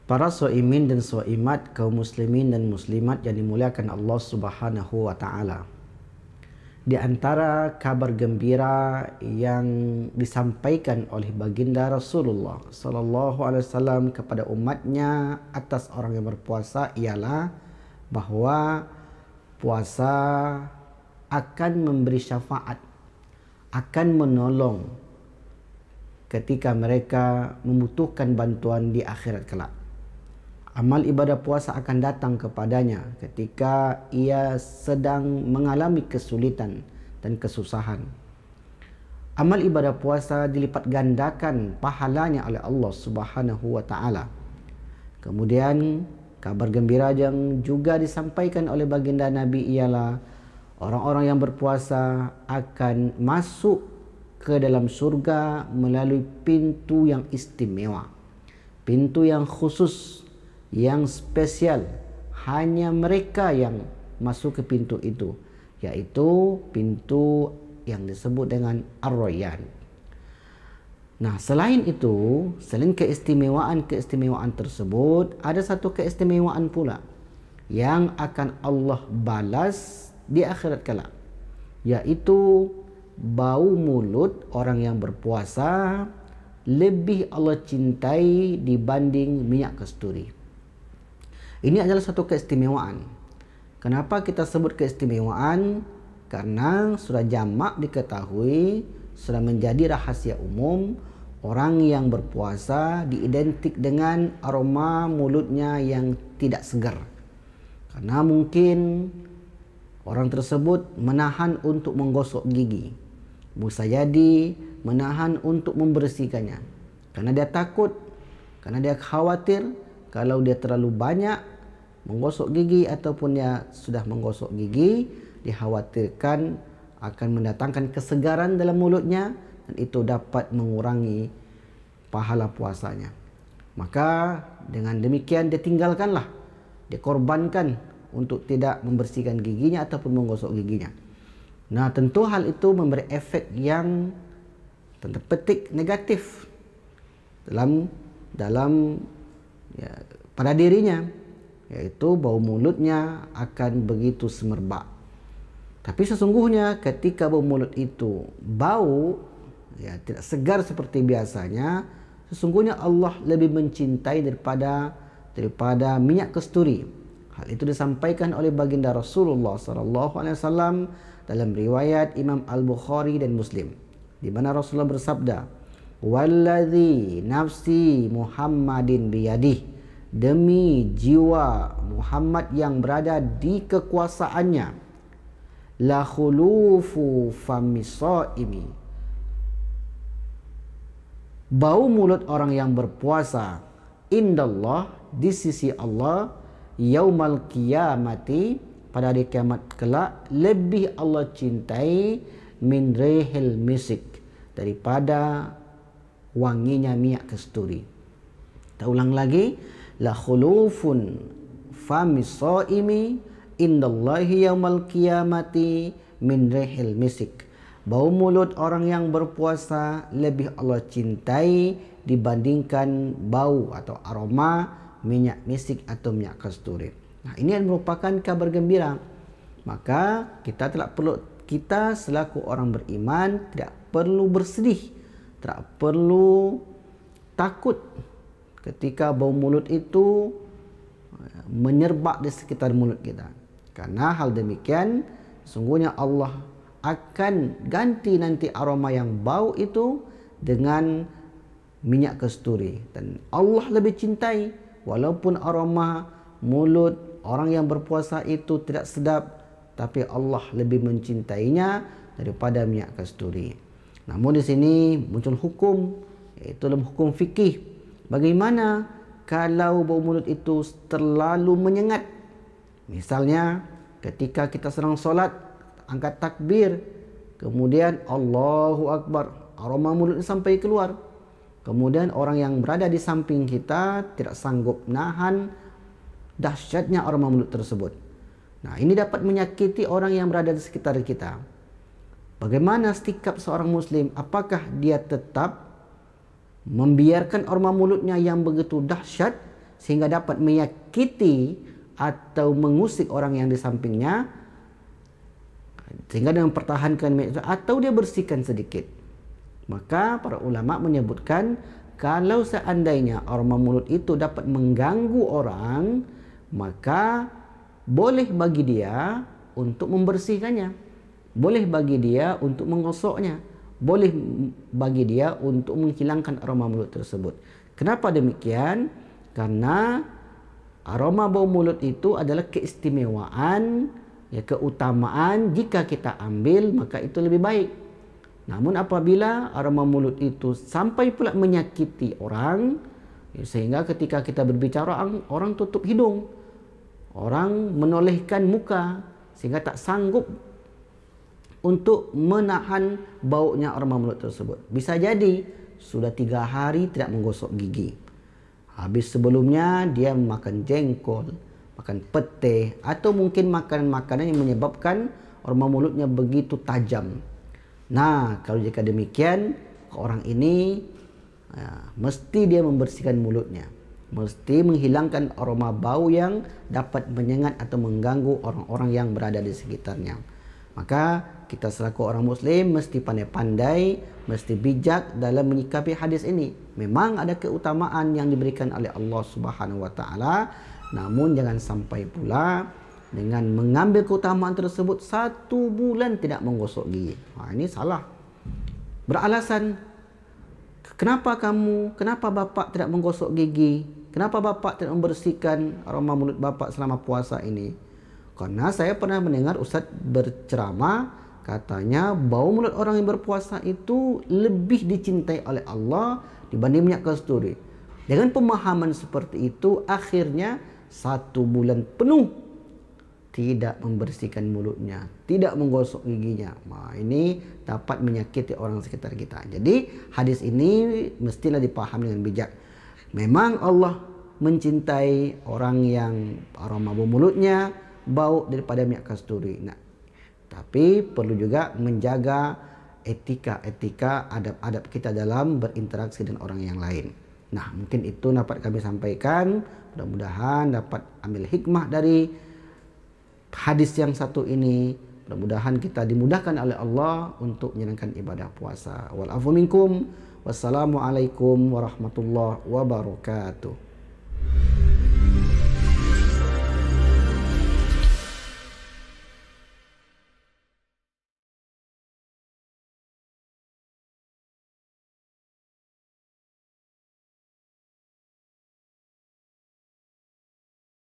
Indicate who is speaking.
Speaker 1: Para soimin dan soimat, kaum muslimin dan muslimat yang dimuliakan Allah Subhanahu wa taala. Di antara kabar gembira yang disampaikan oleh baginda Rasulullah sallallahu alaihi wasallam kepada umatnya atas orang yang berpuasa ialah bahwa puasa akan memberi syafaat, akan menolong ketika mereka membutuhkan bantuan di akhirat kelak. Amal ibadah puasa akan datang kepadanya ketika ia sedang mengalami kesulitan dan kesusahan. Amal ibadah puasa dilipat gandakan pahalanya oleh Allah Subhanahu wa taala. Kemudian kabar gembira yang juga disampaikan oleh baginda Nabi ialah orang-orang yang berpuasa akan masuk ke dalam surga melalui pintu yang istimewa, pintu yang khusus, yang spesial. Hanya mereka yang masuk ke pintu itu, yaitu pintu yang disebut dengan Ar-Rayyan. Nah, selain itu, selain keistimewaan tersebut, ada satu keistimewaan pula yang akan Allah balas di akhirat kelak, yaitu bau mulut orang yang berpuasa lebih Allah cintai dibanding minyak kasturi. Ini adalah satu keistimewaan. Kenapa kita sebut keistimewaan? Karena sudah jamak diketahui, sudah menjadi rahasia umum, orang yang berpuasa diidentik dengan aroma mulutnya yang tidak segar. Karena mungkin orang tersebut menahan untuk menggosok gigi, bisa jadi menahan untuk membersihkannya, karena dia takut, karena dia khawatir kalau dia terlalu banyak menggosok gigi ataupun dia sudah menggosok gigi, dikhawatirkan akan mendatangkan kesegaran dalam mulutnya dan itu dapat mengurangi pahala puasanya. Maka dengan demikian dia tinggalkanlah, dia korbankan untuk tidak membersihkan giginya ataupun menggosok giginya. Nah, tentu hal itu memberi efek yang tanda petik negatif dalam pada dirinya, yaitu bau mulutnya akan begitu semerbak. Tapi sesungguhnya ketika bau mulut itu bau tidak segar seperti biasanya, sesungguhnya Allah lebih mencintai daripada minyak kasturi. Hal itu disampaikan oleh baginda Rasulullah sallallahu alaihi wasallam dalam riwayat Imam Al-Bukhari dan Muslim, di mana Rasulullah bersabda, "Wallazi nafsi Muhammadin biyadihi," demi jiwa Muhammad yang berada di kekuasaannya, la khulufu famisaimi, bau mulut orang yang berpuasa indallah, di sisi Allah, yaumal qiyamati, pada hari kiamat kelak, lebih Allah cintai min rihil misik, daripada wanginya minyak kasturi. Kita ulang lagi, la khulufun famis shaimi indallahi yaumal qiyamati min rihil misik, bau mulut orang yang berpuasa lebih Allah cintai dibandingkan bau atau aroma minyak misik atau minyak kasturi. Nah, ini merupakan kabar gembira. Maka kita selaku orang beriman tidak perlu bersedih, tidak perlu takut ketika bau mulut itu menyerbak di sekitar mulut kita. Karena hal demikian, sesungguhnya Allah akan ganti nanti aroma yang bau itu dengan minyak kasturi. Dan Allah lebih cintai, walaupun aroma mulut orang yang berpuasa itu tidak sedap, tapi Allah lebih mencintainya daripada minyak kasturi. Namun di sini muncul hukum, yaitu dalam hukum fikih. Bagaimana kalau bau mulut itu terlalu menyengat? Misalnya ketika kita sedang solat, angkat takbir, kemudian Allahu Akbar, aroma mulutnya sampai keluar. Kemudian orang yang berada di samping kita tidak sanggup nahan dahsyatnya aroma mulut tersebut. Nah, ini dapat menyakiti orang yang berada di sekitar kita. Bagaimana sikap seorang muslim? Apakah dia tetap membiarkan aroma mulutnya yang begitu dahsyat sehingga dapat menyakiti atau mengusik orang yang di sampingnya, sehingga dengan mempertahankan minyak itu, atau dia bersihkan sedikit. Maka para ulama menyebutkan kalau seandainya aroma mulut itu dapat mengganggu orang, maka boleh bagi dia untuk membersihkannya, boleh bagi dia untuk menggosoknya, boleh bagi dia untuk menghilangkan aroma mulut tersebut. Kenapa demikian? Karena aroma bau mulut itu adalah keistimewaan, ya, keutamaan. Jika kita ambil, maka itu lebih baik. Namun apabila aroma mulut itu sampai pula menyakiti orang, ya, sehingga ketika kita berbicara orang tutup hidung, orang menolehkan muka, sehingga tak sanggup untuk menahan baunya aroma mulut tersebut. Bisa jadi sudah 3 hari tidak menggosok gigi. Habis sebelumnya dia makan jengkol, makan pete, atau mungkin makanan-makanan yang menyebabkan aroma mulutnya begitu tajam. Nah, kalau jika demikian, orang ini mesti dia membersihkan mulutnya, mesti menghilangkan aroma bau yang dapat menyengat atau mengganggu orang-orang yang berada di sekitarnya. Maka kita selaku orang muslim mesti pandai-pandai, mesti bijak dalam menyikapi hadis ini. Memang ada keutamaan yang diberikan oleh Allah Subhanahu wa taala, namun jangan sampai pula dengan mengambil keutamaan tersebut 1 bulan tidak menggosok gigi. Ini salah. Beralasan, kenapa bapak tidak menggosok gigi? Kenapa bapak tidak membersihkan aroma mulut bapak selama puasa ini? Karena saya pernah mendengar Ustaz berceramah, katanya bau mulut orang yang berpuasa itu lebih dicintai oleh Allah dibanding minyak kasturi. Dengan pemahaman seperti itu, akhirnya 1 bulan penuh tidak membersihkan mulutnya, tidak menggosok giginya. Nah, ini dapat menyakiti orang sekitar kita. Jadi hadis ini mestilah dipahami dengan bijak. Memang Allah mencintai orang yang aroma bau mulutnya bau daripada minyak kasturi. Nah, tapi perlu juga menjaga etika, adab-adab kita dalam berinteraksi dengan orang yang lain. Nah, mungkin itu dapat kami sampaikan. Mudah-mudahan dapat ambil hikmah dari hadis yang satu ini. Mudah-mudahan kita dimudahkan oleh Allah untuk menjalankan ibadah puasa. Wal afu minkum. Wassalamualaikum warahmatullahi wabarakatuh.